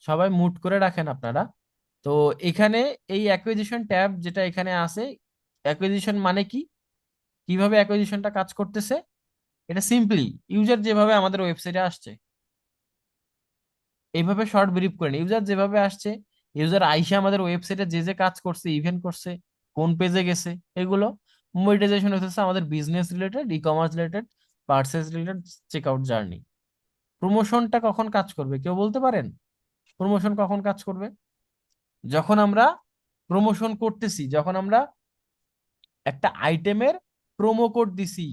সবাই মুট করে রাখেন আপনারা। তো এখানে এই অ্যাকুইজিশন ট্যাব যেটা এখানে আছে, অ্যাকুইজিশন মানে কি, কিভাবে অ্যাকুইজিশনটা কাজ করতেছে, এটা সিম্পলি ইউজার যেভাবে আমাদের ওয়েবসাইটে আসছে এইভাবে শর্ট ব্রিফ করেন। ইউজার যেভাবে আসছে, ইউজার আইসা আমাদের ওয়েবসাইটে যে যে কাজ করছে, ইভেন্ট করছে, কোন পেজে গেছে, এগুলো মনিটাইজেশন হতেছে আমাদের business related, e commerce related, purchase related, check out journey. প্রমোশনটা কখন কাজ করবে কেউ বলতে পারেন? প্রমোশন কখন কাজ করবে? যখন আমরা প্রমোশন করতেছি, যখন আমরা একটা আইটেমের প্রোমো কোড দিছি,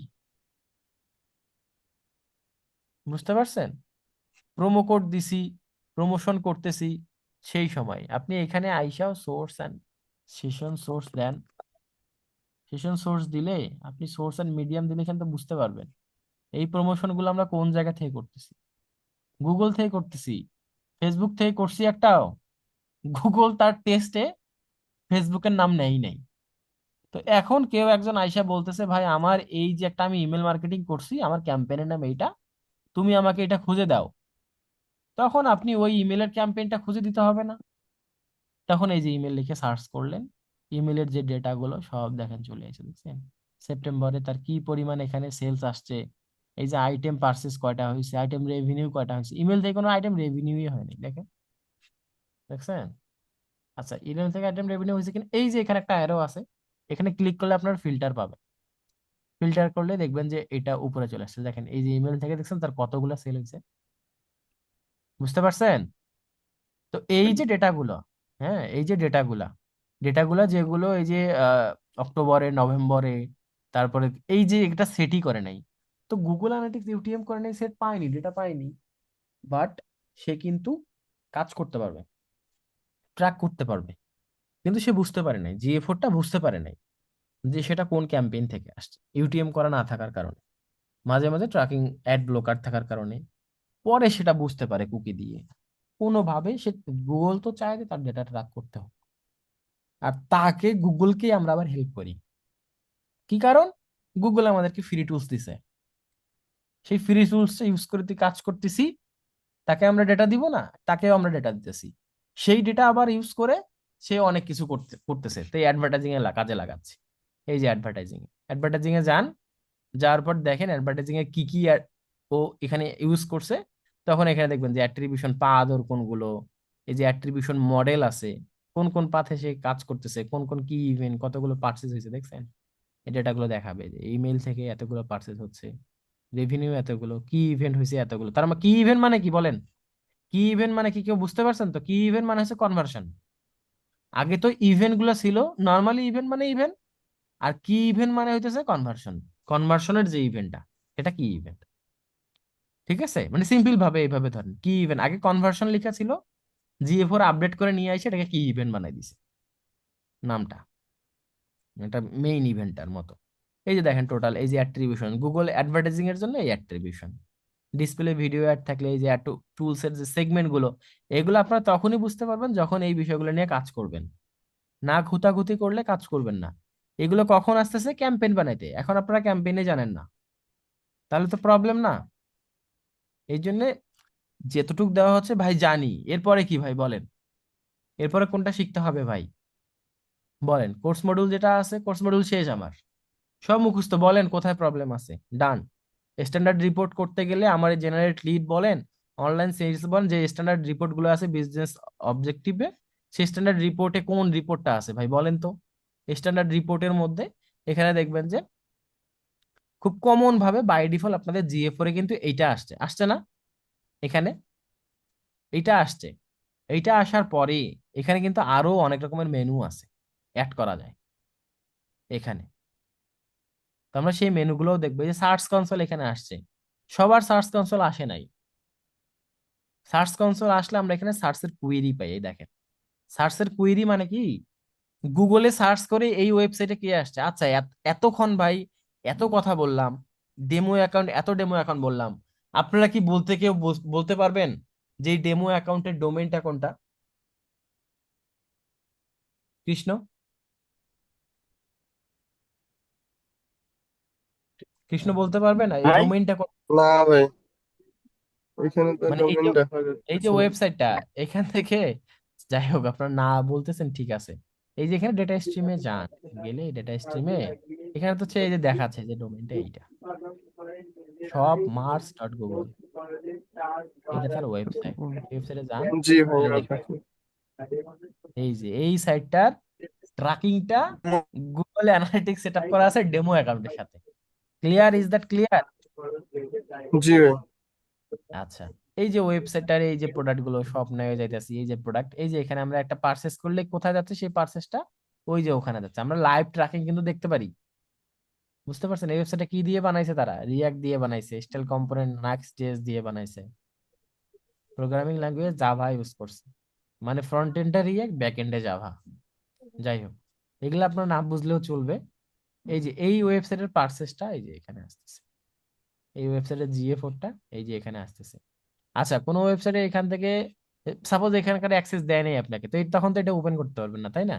বুঝতে পারছেন? প্রোমো কোড দিছি, প্রমোশন করতেছি, সেই সময় আপনি এখানে আইসাও সোর্স অ্যান্ড সেশন সোর্স দেন। সেশন সোর্স দিলে আপনি সোর্স অ্যান্ড মিডিয়াম দিলে কিন্তু বুঝতে পারবেন এই প্রমোশন গুলো আমরা কোন জায়গা থেকে করতেছি। গুগল থেকে করতেছি, ফেসবুক থেকে করছি একটাও? গুগল তার টেস্টে ফেসবুকের নাম নেই নাই। তো এখন কেউ একজন আইসা বলতেছে, ভাই আমার এই যে একটা আমি ইমেল মার্কেটিং করছি, আমার ক্যাম্পেইনের নাম এইটা, তুমি আমাকে এটা খুঁজে দাও। তখন আপনি ওই ইমেলের ক্যাম্পেইনটা খুঁজে দিতে হবে না। তখন এই যে ইমেল লিখে সার্চ করলেন, ইমেলের যে ডেটাগুলো সব দেখেন চলে এসে, দেখছেন সেপ্টেম্বরে তার কি পরিমাণ এখানে সেলস আসছে, এই যে আইটেম পারচেস কয়টা হয়েছে, আইটেম রেভিনিউ কয়টা হয়েছে। ইমেল থেকে কোনো আইটেম রেভিনিউই হয়নি, দেখেন, দেখছেন? আচ্ছা, ইমেল থেকে আইটেম রেভিনিউ হয়েছে কিনা, এই যে এখানে একটা অ্যারো আছে, এখানে ক্লিক করলে আপনার ফিল্টার পাবেন। ফিল্টার করলে দেখবেন যে এটা উপরে চলে আসছে, দেখেন এই যে ইমেল থেকে দেখছেন তার কতগুলো সেল হয়েছে। বুঝতে পারছেন? তো এই যে ডেটাগুলো, হ্যাঁ এই যে ডেটাগুলা, ডেটাগুলা যেগুলো এই যে অক্টোবরে, নভেম্বরে, তারপরে এই যে এটা সেটই করে নাই, তো গুগল অ্যানালিটিক্স ইউটিএম করে নাই, সেট পায়নি, ডেটা পায়নি, বাট সে কিন্তু কাজ করতে পারবে, ট্র্যাক করতে পারবে। কিন্তু সে বুঝতে পারে নাই, জিএফওরটা বুঝতে পারে নাই যে সেটা কোন ক্যাম্পেইন থেকে আসছে, ইউটিএম করা না থাকার কারণে, মাঝে মাঝে ট্র্যাকিং অ্যাড ব্লকার থাকার কারণে। পরে সেটা বুঝতে পারে কুকি দিয়ে কোনোভাবে সে, গুগল তো চায় যে তার ডেটা ট্র্যাক করতে হবে, আর তাকে গুগলকে আমরা আবার হেল্প করি। কি কারণ? গুগল আমাদেরকে ফ্রি টুলস দিছে, সেই ফ্রি টুলসটা ইউজ করে তুই কাজ করতেছি, তাকে আমরা ডেটা দিব না, তাকেও আমরা ডেটা দিতেছি, সেই ডেটা আবার ইউজ করে সে অনেক কিছু করতেছে, তো এই অ্যাডভার্টাইজিং এ কাজে লাগাচ্ছে। এই যে অ্যাডভার্টাইজিং এ যান, যাওয়ার পর দেখেন অ্যাডভার্টাইজিং এ কি কি ও এখানে ইউজ করছে। তখন এখানে দেখবেন যে অ্যাট্রিবিউশন পাথ ওর কোনগুলো, এই যে অ্যাট্রিবিউশন মডেল আছে, কোন কোন পাথে সে কাজ করতেছে, কোন কোন কি ইভেন্ট, কতগুলো পার্চেস হয়েছে, দেখছেন? এই ডেটাগুলো দেখাবে যে ইমেল থেকে এতগুলো পার্চেস হচ্ছে, রেভিনিউ এতগুলো, কি ইভেন্ট হয়েছে এতগুলো। তার মানে কি ইভেন্ট মানে কি বলেন? কি ইভেন্ট মানে কি, কেউ বুঝতে পারছেন? তো কি ইভেন্ট মানে হচ্ছে কনভার্সন। আগে তো ইভেন্ট গুলো ছিল নর্মালি, ইভেন্ট মানে ইভেন্ট, আর কি ইভেন্ট মানে হইতেছে কনভার্সন। কনভার্সনের যে ইভেন্টটা, এটা কি ইভেন্ট। ঠিক আছে, মানে সিম্পল ভাবে এইভাবে ধরেন, কি ইভেন্ট আগে কনভার্সন লেখা ছিল, জিএফওর আপডেট করে নিয়ে এসে এটাকে কি ইভেন্ট বানাই দিছে নামটা, এটা মেইন ইভেন্টটার মতো। এই যে দেখেন টোটাল এই যে অ্যাট্রিবিউশন, গুগল অ্যাডভার্টাইজিং এর জন্য এই অ্যাট্রিবিউশন, ডিসপ্লে ভিডিও অ্যাড থাকলে এই যে টুলস এর যে সেগমেন্ট গুলো, এগুলো আপনারা তখনই বুঝতে পারবেন যখন এই বিষয়গুলো নিয়ে কাজ করবেন। না ঘুতাঘুতি করলে কাজ করবেন না। এগুলো কখন আসতেছে? ক্যাম্পেইন বানাইতে। এখন আপনারা ক্যাম্পেইনে জানেন না, তাহলে তো প্রবলেম না। এই জন্য যেতটুক দেওয়া হচ্ছে ভাই জানি, এরপরে কি ভাই বলেন? এরপরে কোনটা শিখতে হবে ভাই বলেন? কোর্স মডিউল যেটা আছে, কোর্স মডিউল শেষ আমার, সব মুখস্থ, বলেন কোথায় প্রবলেম আছে? ডান। স্ট্যান্ডার্ড রিপোর্ট করতে গেলে আমার জেনারেট লিড বলেন, অনলাইন সেলস বলেন, যে স্ট্যান্ডার্ড রিপোর্ট গুলো আছে বিজনেস অবজেক্টিভে, সেই স্ট্যান্ডার্ড রিপোর্টে কোন রিপোর্টটা আছে ভাই বলেন তো? স্ট্যান্ডার্ড রিপোর্টের মধ্যে এখানে দেখবেন যে খুব কমন ভাবে বাই ডিফল্ট আপনাদের জিএফ এ কিন্তু এইটা আসছে, আসছে না? এখানে এইটা আসছে। এইটা আসার পরে এখানে কিন্তু আরো অনেক রকমের মেনু আছে, অ্যাড করা যায় এখানে। তো আমরা সেই মেনুগুলোও দেখবো। এই যে সার্চ কনসোল এখানে আসছে, সবার সার্চ কনসোল আসে নাই। সার্চ কনসোল আসলে আমরা এখানে সার্চের কুয়েরি পাই, এই দেখেন। সার্চের কুয়েরি মানে কি, গুগলে সার্চ করে এই ওয়েবসাইটে কে আসছে। আচ্ছা, এতক্ষণ ভাই এত কথা বললাম, ডেমো অ্যাকাউন্ট, এত ডেমো অ্যাকাউন্ট বললাম, আপনারা কি বলতে, কেউ বলতে পারবেন যে এই ডেমো অ্যাকাউন্টের ডোমেইনটা কোনটা? কৃষ্ণ, কৃষ্ণ বলতে পারবে না এই ভাই, ডোমেইনটা কোন? না ভাই, এখানে তো মানে ডোমেন দেখা এই যে যাচ্ছে না। ওয়েবসাইটটা এখান থেকে, যাই হোক আপনার না বলতেছেন ঠিক আছে, এই যে এখানে ডেটা স্ট্রিমে যান, গেলে ডেটা স্ট্রিমে এখানে তো হচ্ছে এই যে দেখাচ্ছে যে ডোমেইনটা এইটা, সব মার্স ডট গুগল, এটা তার ওয়েবসাইট। ওয়েবসাইটে যান, জি ভাই, গেলে দেখবেন আপনাকে এই যে এই সাইটটার ট্র্যাকিংটা গুগল অ্যানালিটিক্স সেটআপ করা আছে ডেমো অ্যাকাউন্টের সাথে। ক্লিয়ার? Is that clear? জি ভাই। আচ্ছা, এই যে ওয়েবসাইটটার এই যে প্রোডাক্ট গুলো সব নিয়ে যাইতেছি, এই যে প্রোডাক্ট, এই যে এখানে আমরা একটা পারচেস করলে কোথায় যাচ্ছে সেই পারচেসটা, ওই যে ওখানে যাচ্ছে। আমরা লাইভ ট্র্যাকিং কিন্তু দেখতে পারি। বুঝতে পারছেন এই ওয়েবসাইটটা কি দিয়ে বানাইছে? তারা রিয়াক্ট দিয়ে বানাইছে, স্টাইল কম্পোনেন্ট নাক্স জেএস দিয়ে বানাইছে, প্রোগ্রামিং ল্যাঙ্গুয়েজ জাভা ইউজ করছে, মানে ফ্রন্ট এন্ডে রিয়াক্ট, ব্যাক এন্ডে জাভা। যাই হোক, এগুলো আপনার না বুঝলেও চলবে। এই যে এই ওয়েবসাইটের পারচেসটা এই যে এখানে আসতেছে, এই ওয়েবসাইটের জিএ4টা এই যে এখানে আসতেছে। আচ্ছা, কোনো ওয়েবসাইটে এখান থেকে সাপোজ এখানকার অ্যাক্সেস দেয় নাই আপনাকে, তো তখন তো এটা ওপেন করতে পারবেন না, তাই না?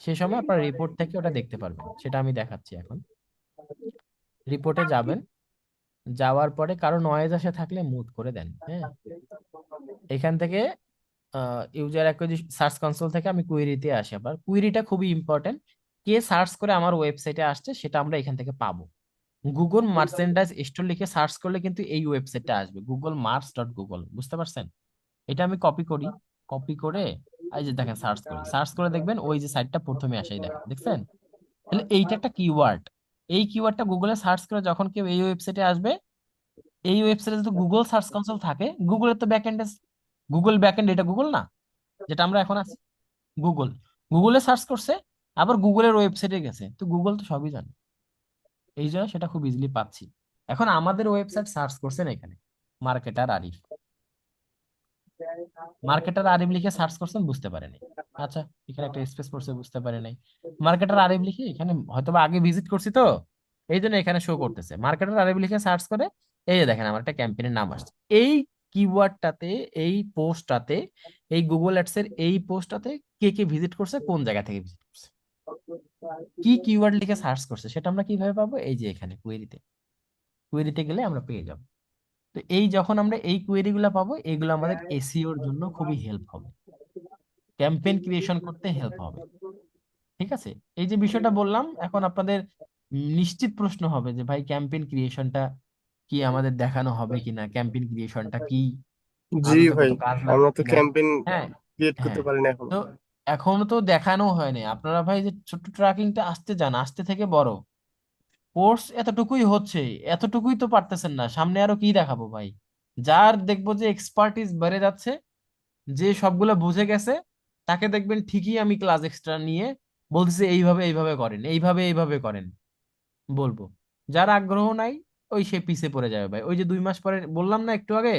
সে সময় আপনার রিপোর্ট থেকে ওটা দেখতে পারবেন, সেটা আমি দেখাচ্ছি এখন। রিপোর্টে যাবেন, যাওয়ার পরে কারো নয়েজ আসে থাকলে মুট করে দেন, হ্যাঁ। এখান থেকে ইউজার অ্যাকুইজিশন সার্চ কনসোল থেকে আমি কুয়েরিতে আসি। আবার কুয়েরিটা খুবই ইম্পর্টেন্ট, কে সার্চ করে আমার ওয়েবসাইটে আসছে সেটা আমরা এখান থেকে পাবো। গুগল মার্চেন্ডাইজ স্টোর লিখে সার্চ করলে কিন্তু এই ওয়েবসাইটটা আসবে, গুগল মার্চ ডট গুগল। বুঝতে পারছেন? এটা আমি কপি করি, কপি করে এই যে দেখেন সার্চ করি, সার্চ করে দেখবেন ওই যে সাইটটা প্রথমে আসে, এই দেখেন, দেখছেন? তাহলে এইটা একটা কিওয়ার্ড। এই কিওয়ার্ডটা গুগলে সার্চ করে যখন কেউ এই ওয়েবসাইটে আসবে, এই ওয়েবসাইটে যদি গুগল সার্চ কনসোল থাকে, গুগলের তো ব্যাকএন্ড, গুগল ব্যাকএন্ড, এটা গুগল না যেটা আমরা এখন আছি, গুগল, গুগলে সার্চ করছে, আবার গুগলের ওয়েবসাইটে গেছে, তো গুগল তো সবই জানে, এই জন্য সেটা খুব ইজিলি পাচ্ছি। এখন আমাদের ওয়েবসাইট সার্চ করছেন এখানে, মার্কেটার আরিফ, মার্কেটার আরিফ লিখে সার্চ করছেন, বুঝতে পারেনি। আচ্ছা, এখানে একটা স্পেস পড়ছে, বুঝতে পারে নাই। মার্কেটার আরিফ লিখে এখানে হয়তোবা আগে ভিজিট করছি তো, এই জন্য এখানে শো করতেছে মার্কেটার আরিফ লিখে সার্চ করে, এই যে দেখেন আমার একটা ক্যাম্পেইনের নাম আসছে। এই কিওয়ার্ডটাতে, এই পোস্টটাতে, এই গুগল অ্যাডস এর এই পোস্টটাতে কে কে ভিজিট করছে, কোন জায়গা থেকে ভিজিট করছে, কি কিওয়ার্ড লিখে সার্চ করছে, সেটা আমরা কিভাবে পাবো? এই যে এখানে কুয়েরিতে, কুয়েরিতে গেলে আমরা পেয়ে যাবো। তো এই যখন আমরা এই কোয়েরি গুলা পাবো, এগুলো আমাদের এসইওর জন্য খুবই হেল্প হবে, ক্যাম্পেইন ক্রিয়েশন করতে হেল্প হবে। ঠিক আছে? এই যে বিষয়টা বললাম, এখন আপনাদের নিশ্চিত প্রশ্ন হবে যে ভাই ক্যাম্পেইন ক্রিয়েশনটা কি আমাদের দেখানো হবে কিনা, ক্যাম্পেইন ক্রিয়েশনটা কি, জি আদতে ভাই, কত কাজ লাগবে আমরা তো কিনা। ক্যাম্পেইন হ্যাঁ, ক্রিয়েট করতে হ্যাঁ। পারি না এখন। তো এখনো তো দেখানো হয়নি। আপনারা ভাই যে ছোট্ট ট্র্যাকিংটা আসতে যান, আসতে থেকে বড় কোর্স এতটুকুই হচ্ছে, এতটুকুই তো পারতেছেন না, সামনে আরো কি দেখাবো ভাই? যার দেখবো যে এক্সপার্টিস বেড়ে যাচ্ছে, যে সবগুলো বুঝে গেছে, তাকে দেখবেন ঠিকই আমি ক্লাস এক্সট্রা নিয়ে বলতেছি এইভাবে এইভাবে করেন, এইভাবে এইভাবে করেন বলবো। যার আগ্রহ নাই, ওই সে পিছে পড়ে যাবে ভাই। ওই যে 2 মাস পরে বললাম না একটু আগে,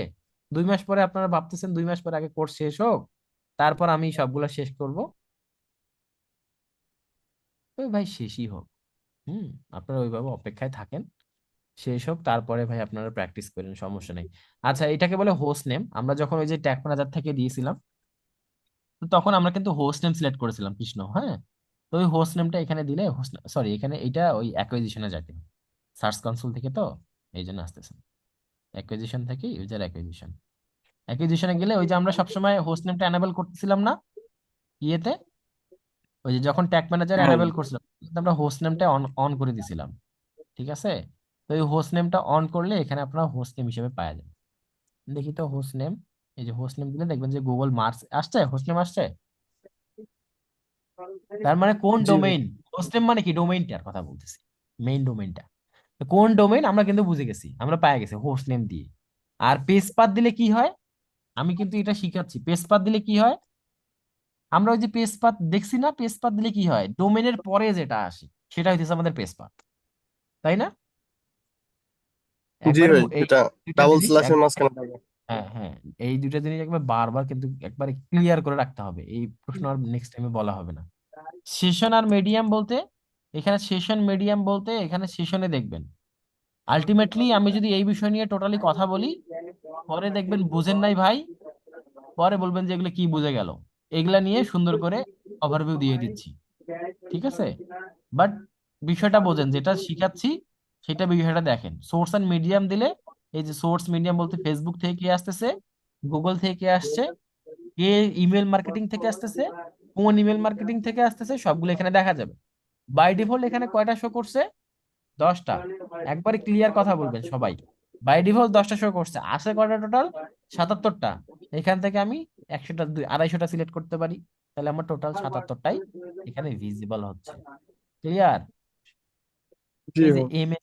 2 মাস পরে আপনারা ভাবতেছেন 2 মাস পরে আগে কোর্স শেষ হোক, তারপর আমি সবগুলা শেষ করব। ওই ভাই শেষই হোক। হুম, আপনারা ওইভাবে অপেক্ষায় থাকেন, শেষ হোক, তারপরে ভাই আপনারা প্র্যাকটিস করেন, সমস্যা নেই। আচ্ছা, এটাকে বলে হোস্ট নেম। আমরা যখন ওই যে ট্যাগ ম্যানেজার থেকে দিয়েছিলাম, তো তখন আমরা কিন্তু হোস্ট নেম সিলেক্ট করেছিলাম কৃষ্ণ, হ্যাঁ। তো ওই হোস্ট নেমটা এখানে দিলে, হোস্ট, সরি, এখানে এটা ওই অ্যাকুইজিশনে যাবে, সার্চ কনসোল থেকে তো, এই জন্য আসতেছে। অ্যাকুইজিশন থেকে ইউজার অ্যাকুইজিশন, অ্যাকুইজিশনে গেলে ওই যে আমরা সবসময় হোস্ট নেমটা এনাবেল করতেছিলাম না ইয়েতে, ওই যে যখন ট্যাগ ম্যানেজার হ্যাঁ। এনাবেল করছিলাম, কিন্তু আমরা হোস্ট নেমটা অন অন করে দিছিলাম। ঠিক আছে? তো এই হোস্ট নেমটা অন করলে এখানে আপনারা হোস্ট নেম হিসেবে পাওয়া যাবে। দেখি তো হোস্ট নেম, এই যে হোস্ট নেম দিলে দেখবেন যে গুগল মার্কস আসছে, হোস্ট নেম আসছে। তার মানে কোন জি ভাই। ডোমেইন, হোস্ট নেম মানে কি, ডোমেইনটার কথা বলতেছি, মেইন ডোমেইনটা। কোন ডোমেইন আমরা কিন্তু বুঝে গেছি, আমরা পাই গেছি হোস্ট নেম দিয়ে। আর পেজ পাথ দিলে কি হয়, আমি কিন্তু এটা শিখাচ্ছি। পেজ পাথ দিলে কি হয়, আমরা ওই যে পেজ পাথ দেখছি না, পেজ পাথ দিলে কি হয়, ডোমেইনের পরে যেটা আসে সেটা হইতেছে আমাদের পেজ পাথ, তাই না? জি একবারে ভাই, এই এটা দুইটা ডাবল জিনিস স্ল্যাশের মাঝখানে থাকে। হ্যাঁ, হ্যাঁ, এই দুইটা জিনিস একবার বারবার কিন্তু একবারে ক্লিয়ার করে রাখতে হবে, এই প্রশ্ন আর নেক্সট টাইমে বলা হবে না। সেশন আর মিডিয়াম বলতে, এখানে সেশন মিডিয়াম বলতে এখানে সেশনে দেখবেন, আলটিমেটলি আমি যদি এই বিষয় নিয়ে টোটালি কথা বলি, পরে দেখবেন বুঝেন নাই ভাই, পরে বলবেন যে এগুলো কি বুঝে গেল। এগুলা নিয়ে সুন্দর করে ওভারভিউ দিয়ে দিচ্ছি, ঠিক আছে? বাট বিষয়টা বোঝেন, যেটা শিখাচ্ছি সেটা বিষয়টা দেখেন। সোর্স এন্ড মিডিয়াম দিলে এই যে সোর্স মিডিয়াম বলতে ফেসবুক থেকে কে আসতেছে, গুগল থেকে কে আসছে, কে ইমেল মার্কেটিং থেকে আসতেছে, কোন ইমেল মার্কেটিং থেকে আসতেছে, সবগুলো এখানে দেখা যাবে। বাই ডিফল্ট এখানে কয়টা শো করছে? 10টা। একবারে ক্লিয়ার কথা বলবেন সবাই। বাই ডিফল্ট 10টা শো করছে, আসে কয়টা টোটাল? 77টা। এখান থেকে আমি 100টা 250টা সিলেক্ট করতে পারি, তাহলে আমার টোটাল 77টাই এখানে ভিজিবল হচ্ছে। ক্লিয়ার? জি এই যে ভাই।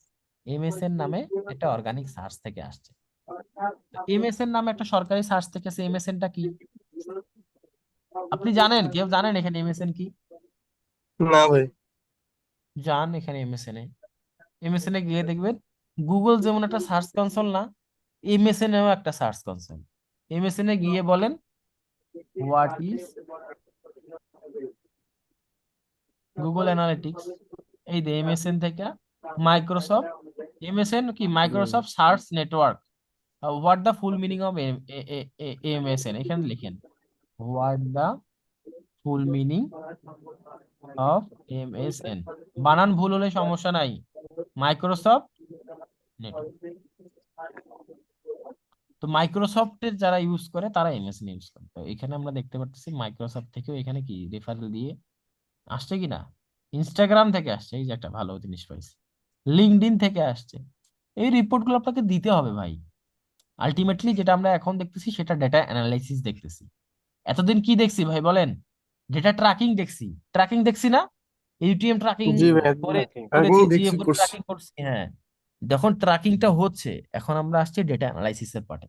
এমএসএন নামে একটা অর্গানিক সার্চ থেকে আসছে। এমএসএন নামে একটা সরকারি সার্চ থেকে আছে, এমএসএনটা কি আপনি জানেন? কেউ জানেন এখানে এমএসএন কি? না ভাই। যান এখানে এমএসএন এ, এমএসএন এ গিয়ে দেখবেন গুগল যেমন একটা সার্চ কনসোল না, এমএসএন এও একটা সার্চ কনসোল। এমএসএন এ গিয়ে বলেন হোয়াট ইজ গুগল অ্যানালিটিক্স। এই যে এমএসএন থেকে মাইক্রোসফট, এমএসএন কি Microsoft search network, what the full meaning of MSN, এখানে লিখেন what the full meaning of MSN. বানান ভুল হলে সমস্যা নাই, মাইক্রোসফট নেটওয়ার্ক। তো মাইক্রোসফটের যারা ইউজ করে তারা এমএসএন ইউজ করে। তো এখানে আমরা দেখতে পাচ্ছি মাইক্রোসফট থেকেও এখানে কি রেফারেল দিয়ে আসছে কিনা। ইনস্টাগ্রাম থেকে আসছে, এই যে একটা ভালো জিনিস পাইছি, লিঙ্কডইন থেকে আসছে। এই রিপোর্টগুলো আপনাকে দিতে হবে ভাই। আলটিমেটলি যেটা আমরা এখন দেখতেছি সেটা ডেটা অ্যানালাইসিস দেখতেছি। এতদিন কি দেখছি ভাই বলেন? ডেটা ট্র্যাকিং দেখছি, ট্র্যাকিং দেখছি না? ইউটিএম ট্র্যাকিং জি ভাই, করে একদিন করেছি, দেখছি জিএফ করছি। ট্র্যাকিং করছি, হ্যাঁ। যখন ট্র্যাকিংটা হচ্ছে, এখন আমরা আসছি ডেটা অ্যানালাইসিসের পার্টে।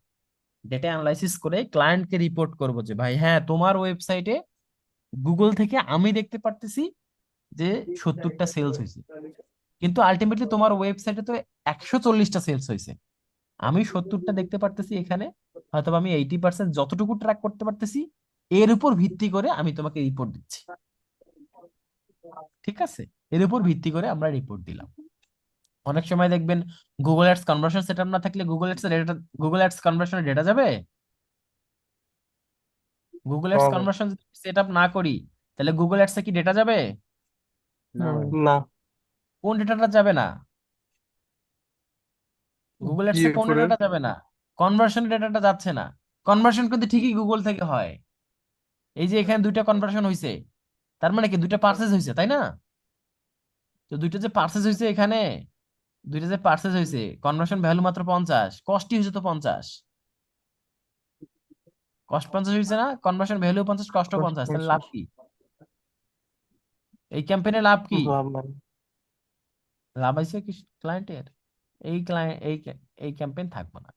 ডেটা অ্যানালাইসিস করে ক্লায়েন্টকে রিপোর্ট করবো যে ভাই হ্যাঁ তোমার ওয়েবসাইটে গুগল থেকে আমি দেখতে পারতেছি যে 70টা সেলস হয়েছে, কিন্তু আলটিমেটলি তোমার ওয়েবসাইটে তো 140টা সেলস হয়েছে। আমি 70টা দেখতে পারতেছি এখানে, হয়তো আমি 80% যতটুকু ট্র্যাক করতে পারতেছি, এর উপর ভিত্তি করে আমি তোমাকে রিপোর্ট দিচ্ছি। ঠিক আছে? এর উপর ভিত্তি করে আমরা রিপোর্ট দিলাম। অনেক সময় দেখবেন গুগল অ্যাডস কনভার্সন সেটআপ না থাকলে গুগল অ্যাডস কনভার্সনের ডেটা যাবে। গুগল অ্যাডস হ্যাঁ ভাই। কনভার্সন সেটআপ না করি, তাহলে গুগল অ্যাডসে কি ডেটা যাবে? না ভাই। না। কোন ডেটাটা যাবে না? গুগল জি অ্যাডসে কোন এরপরে। ডেটাটা যাবে না? কনভার্সন ডেটাটা যাচ্ছে না। কনভার্সন কিন্তু ঠিকই গুগল থেকে হয়। এই যে এখানে দুইটা কনভার্সন হয়েছে, তার মানে কি দুইটা পার্সেস হয়েছে, তাই না? তো দুইটা যে পার্সেস হয়েছে এখানে, দুইটা যে পার্সেস হয়েছে, কনভার্সন ভ্যালু মাত্র 50, কস্টই হয়েছে তো 50। কস্ট 50 হয়েছে না, কনভার্সন ভ্যালু 50, কস্টও 50, তাহলে লাভ কি? এই ক্যাম্পেইনে লাভ কি? লাভ নাই। লাভ হয়েছে কি ক্লায়েন্টের? এই ক্লায়েন্ট এই ক্যাম্পেইন থাকবো না,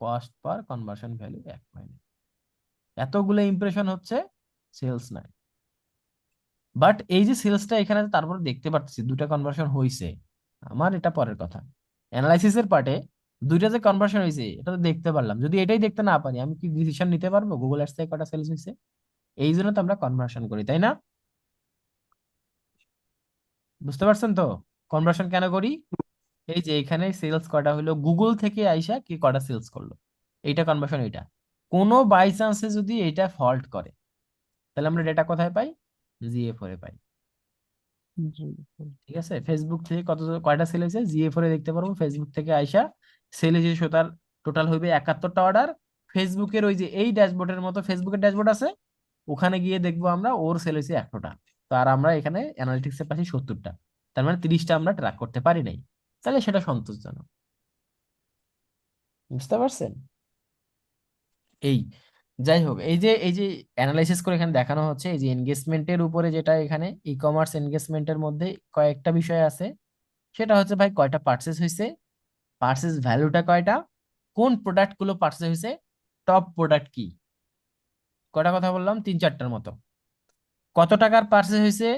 cost per conversion value 1 point, এতগুলো ইমপ্রেশন হচ্ছে, সেলস নাই। বাট এই যে সেলসটা এখানে তারপরে দেখতে পাচ্ছি দুটা কনভার্সন হয়েছে, আমার এটা পরের কথা। অ্যানালাইসিসের পার্টে দুইটা যে কনভার্সন হয়েছে এটা তো দেখতে পারলাম, যদি এটাই দেখতে না পারি আমি কি ডিসিশন নিতে পারবো গুগল অ্যাডস থেকে কটা সেলস হয়েছে? এই জন্য তো আমরা কনভার্সন করি, তাই না? বুঝতে পারছেন তো কনভার্সন কেন করি? এই যে এখানে সেলস কটা হলো, গুগল থেকে আইসা কি কটা সেলস করলো, এইটা কনভার্সন। এইটা কোনো বাই চান্সে যদি এটা ফল্ট করে, তাহলে আমরা ডেটা কোথায় পাই? জিএফ এ পাই। জি। ঠিক আছে? ফেসবুক থেকে কয়টা সেল হয়েছে জিএফ এ দেখতে পারবো। ফেসবুক থেকে আইসা সেল হয়েছে তার টোটাল হইবে 71টা অর্ডার। ফেসবুকের ওই যে এই ড্যাশবোর্ডের মতো ফেসবুকের ড্যাশবোর্ড আছে, ওখানে গিয়ে দেখবো আমরা ওর সেল হয়েছে 100টা। তো আর আমরা এখানে অ্যানালিটিক্স এর পাশে 70টা, তার মানে 30টা আমরা ট্র্যাক করতে পারি নাই, তাহলে সেটা সন্তোষজনক। বুঝতে পারছেন? এই যাই হোক, এই যে অ্যানালাইসিস করে এখানে দেখানো হচ্ছে এই যে এনগেজমেন্টের উপরে, যেটা এখানে ই কমার্স এনগেজমেন্টের মধ্যে কয়েকটা বিষয় আছে। সেটা হচ্ছে ভাই কয়টা পার্চেস হয়েছে, পার্চেস ভ্যালুটা কয়টা, কোন প্রোডাক্ট গুলো পার্চেস হয়েছে, টপ প্রোডাক্ট কি। কয়টা কথা বললাম? 3-4টার মতো। কত টাকার পার্চেস হয়েছে,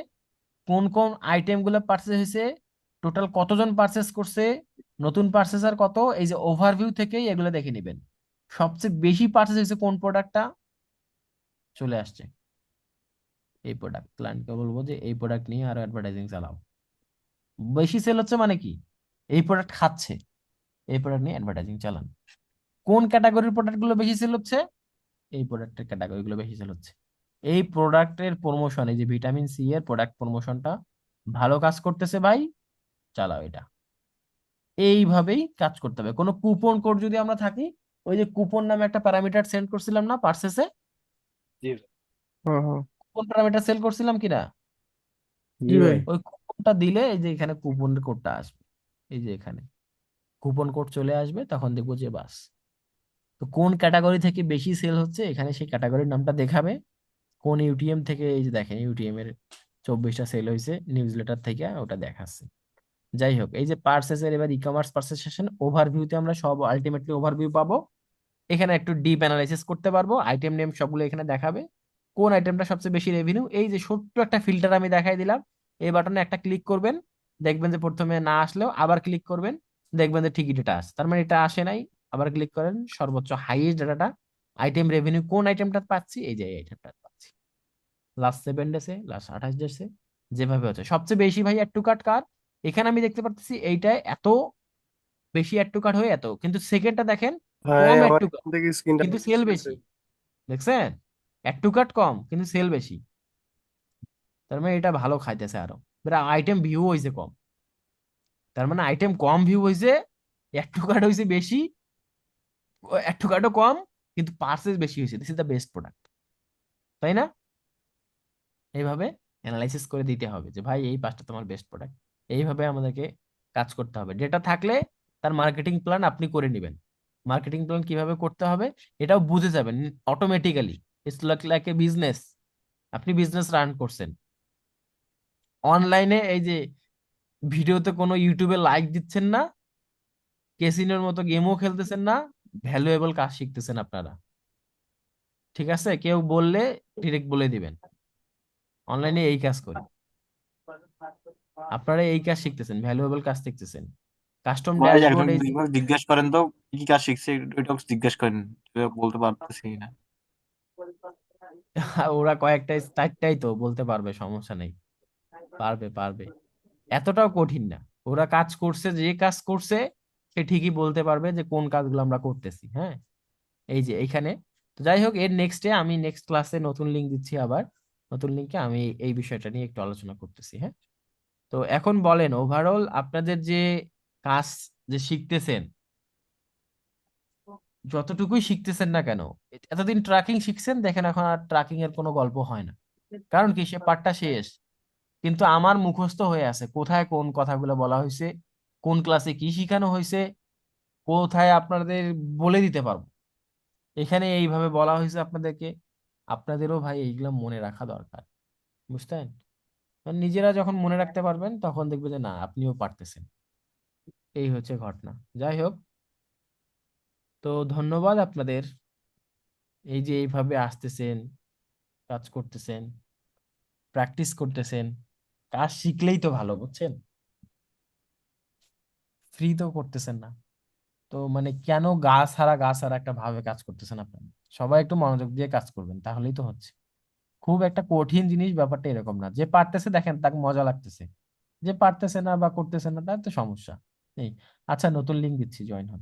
কোন কোন আইটেম গুলো পার্চেস হয়েছে, টোটাল কতজন পার্চেস করছে, নতুন পার্চেসার কত, এই যে ওভারভিউ থেকেই এগুলো দেখে নেবেন। সবচেয়ে বেশি পার্চেস হয়েছে কোন প্রোডাক্টটা, চলে আসছে এই প্রোডাক্ট। ক্লায়েন্টকে বলবো যে এই প্রোডাক্ট নিয়ে আরো অ্যাডভার্টাইজিং চালাও। বেশি সেল হচ্ছে মানে কি? এই প্রোডাক্ট খাচ্ছে, এই প্রোডাক্ট নিয়ে অ্যাডভার্টাইজিং চালান। কোন ক্যাটাগরির প্রোডাক্ট গুলো বেশি সেল হচ্ছে? এই প্রোডাক্টের ক্যাটাগরি গুলো বেশি সেল হচ্ছে। এই প্রোডাক্টের প্রমোশন, এই যে ভিটামিন সি এর প্রোডাক্ট প্রমোশনটা ভালো কাজ করতেছে ভাই, চালাও এটা। এইভাবেই কাজ করতে হবে। কোনো কুপন কোড যদি আমরা থাকি, ওই যে কুপন নামে একটা প্যারামিটার সেন্ড করছিলাম না পার্সেসে, জি হ্যাঁ হ্যাঁ। কুপন প্যারামিটার সেল করছিলাম কিনা, জি জি ভাই। ভাই। ওই কুপনটা দিলে এই যে এখানে কুপন কোডটা আসবে, এই যে এখানে কুপন কোড চলে আসবে, তখন দেখবো যে বাস, তো কোন ক্যাটাগরি থেকে বেশি সেল হচ্ছে এখানে সেই ক্যাটাগরির নামটা দেখাবে। কোন ইউটিএম থেকে, এই যে দেখেন ইউটিএম এর 24টা সেল হয়েছে নিউজ লেটার থেকে, ওটা দেখাচ্ছে। যাই হোক, এই যে পার্সেসের এবার ই কমার্স পার্সেস সেশন ওভারভিউতে আমরা সব আলটিমেটলি ওভারভিউ পাবো। এখানে একটু ডিপ অ্যানালাইসিস করতে পারবো, আইটেম নেম সবগুলো এখানে দেখাবে, কোন আইটেমটা সবচেয়ে বেশি রেভিনিউ। এই যে ছোট্ট একটা ফিল্টার আমি দেখাই দিলাম, এই বাটনে একটা ক্লিক করবেন, দেখবেন যে প্রথমে না আসলেও আবার ক্লিক করবেন, দেখবেন যে ঠিকই ডেটা আসে, তার মানে এটা আসে নাই। আবার ক্লিক করেন, সর্বোচ্চ হাইয়েস্ট ডাটাটা, আইটেম রেভিনিউ কোন আইটেমটা পাচ্ছি, এই যে এই আইটেমটা পাচ্ছি লাস্ট 7 ডেসে, লাস্ট 28 ডেসে, যেভাবে হচ্ছে সবচেয়ে বেশি ভাই অ্যাড টু কার্ট কার। এখানে আমি দেখতে পাচ্ছি এইটায় এত বেশি অ্যাড টু কার্ট হয়ে এত, কিন্তু সেকেন্ডটা দেখেন ভাই কম অ্যাড আমার টু কার্ট এখান থেকে স্ক্রিনটা কিন্তু সেল বেশি। দেখছেন, অ্যাড টু কার্ট কম কিন্তু সেল বেশি, তার মানে এটা ভালো খাইতেছে আরো। আইটেম ভিউ হয়েছে কম, তার মানে আইটেম কম ভিউ হয়েছে, অ্যাড টু কার্ট হয়েছে বেশি, অ্যাড টু কার্টও কম, কিন্তু পার্সেস বেশি হয়েছে। This is the best product, তাই না? এইভাবে অ্যানালাইসিস করে দিতে হবে যে ভাই এই পাঁচটা তোমার বেস্ট প্রোডাক্ট। এইভাবে আমাদেরকে কাজ করতে হবে। ডেটা থাকলে তার মার্কেটিং প্ল্যান আপনি করে নেবেন। মার্কেটিং প্ল্যান কিভাবে করতে হবে এটাও বুঝে যাবেন automatically. It's like a business, আপনি বিজনেস রান করছেন অনলাইনে, এই যে ভিডিওতে কোনো ইউটিউবে লাইক দিচ্ছেন না, ক্যাসিনোর মতো গেমও খেলতেছেন না, ভ্যালুয়েবল কাজ শিখতেছেন আপনারা। ঠিক আছে, কেউ বললে ডিরেক্ট বলে দিবেন অনলাইনে এই কাজ করি। আপনারা এই কাজ শিখতেছেন, ভ্যালুয়েবল কাজ শিখতেছেন, কাস্টম ভাই একজন ড্যাশবোর্ড। এই যে একবার জিজ্ঞেস করেন তো কি কি কাজ শিখছে, এটা জিজ্ঞেস করেন, বলতে পারতেছি না। ওরা কয়েকটাই 4টাই তো বলতে পারবে, সমস্যা নেই, পারবে পারবে, এতটাও কঠিন না। ওরা কাজ করছে, যে কাজ করছে সে ঠিকই বলতে পারবে যে কোন কাজগুলো আমরা করতেছি। হ্যাঁ, এই যে এইখানে। তো যাই হোক, এর নেক্সটে আমি নেক্সট ক্লাসে নতুন লিঙ্ক দিচ্ছি আবার, নতুন লিঙ্কে আমি এই বিষয়টা নিয়ে একটু আলোচনা করতেছি। হ্যাঁ, তো এখন বলেন ওভারঅল আপনাদের যে কাজ যে শিখতেছেন, যতটুকুই শিখতেছেন না কেন, এতদিন ট্র্যাকিং শিখছেন, দেখেন এখন আর ট্র্যাকিং এর কোনো গল্প হয় না। কারণ কি, সে পাঠটা শেষ, কিন্তু আমার মুখস্থ হয়ে আছে কোথায় কোন কথাগুলো বলা হয়েছে, কোন ক্লাসে কি শিখানো হয়েছে, কোথায় আপনাদের বলে দিতে পারবো এখানে এইভাবে বলা হয়েছে আপনাদেরকে। আপনাদেরও ভাই এইগুলো মনে রাখা দরকার, বুঝতেন? কারণ নিজেরা যখন মনে রাখতে পারবেন তখন দেখবে যে না আপনিও পারতেছেন। এই হচ্ছে ঘটনা। যাই হোক, তো ধন্যবাদ আপনাদের, এই যে এইভাবে আসতেছেন, কাজ করতেছেন, প্র্যাকটিস করতেছেন। কাজ শিখলেই তো ভালো, বুঝছেন? ফ্রি তো করতেছেন না, তো মানে কেন গা ছাড়া গা ছাড়া একটা ভাবে কাজ করতেছেন আপনারা? সবাই একটু মনোযোগ দিয়ে কাজ করবেন, তাহলেই তো হচ্ছে। খুব একটা কঠিন জিনিস ব্যাপারটা এরকম না, যে পারতেছে দেখেন তাকে মজা লাগতেছে, যে পারতেছে না বা করতেছে না তার তো সমস্যা নেই। আচ্ছা, নতুন লিঙ্ক দিচ্ছি, জয়েন হন।